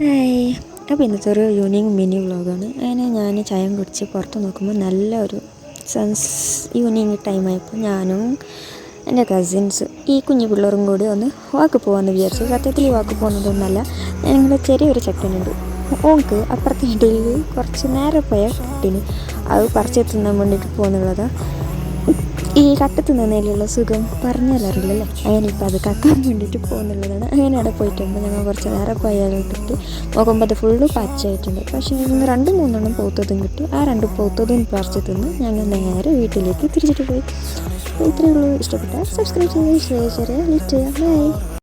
Hi. അപ്പോൾ ഇന്നത്തെ ഒരു ഈവനിങ് മിനി വ്ളോഗാണ്. അങ്ങനെ ഞാൻ ചായം കുടിച്ച് പുറത്ത് നോക്കുമ്പോൾ നല്ലൊരു ഈവനിങ് ടൈമായപ്പോൾ ഞാനും എൻ്റെ കസിൻസ് ഈ കുഞ്ഞു പിള്ളേരും കൂടി ഒന്ന് വാക്ക് പോകാമെന്ന് വിചാരിച്ചു. സത്യത്തിൽ ഈ വാക്ക് പോകുന്നതൊന്നുമല്ല, ഞങ്ങളുടെ ചെറിയൊരു ചെക്കനുണ്ട്, ഓൾക്ക് അപ്പുറത്തെ ഇടയിൽ കുറച്ച് നേരെ പോയ കുട്ടീന് അത് പറിച്ച് തിന്നാൻ വേണ്ടിയിട്ട് പോകുന്നുള്ളതാണ്. ഈ കട്ട തിന്നുന്നതിലുള്ള സുഖം പറഞ്ഞാലറിയില്ലല്ലേ. അങ്ങനെ ഇപ്പോൾ അത് കക്കാൻ വേണ്ടിയിട്ട് പോകുന്നുള്ളതാണ്. അങ്ങനെ അവിടെ പോയിട്ടുണ്ട്. ഞങ്ങൾ കുറച്ച് നേരം പോയാലിട്ടിട്ട് നോക്കുമ്പോൾ അത് ഫുള്ള് പച്ചയായിട്ടുണ്ട്. പക്ഷേ ഇന്ന് 2-3 പൂത്തതും കിട്ടി. ആ 2 പൂത്തതും പറിച്ച് തിന്ന് ഞങ്ങൾ നേരെ വീട്ടിലേക്ക് തിരിച്ചിട്ട് പോയി. ഇത്രയേ ഉള്ളൂ. ഇഷ്ടപ്പെട്ടാൽ സബ്സ്ക്രൈബ് ചെയ്യുക, ഷെയർ ചെയ്യുക, ലൈക്ക് ചെയ്യുക. ബൈ.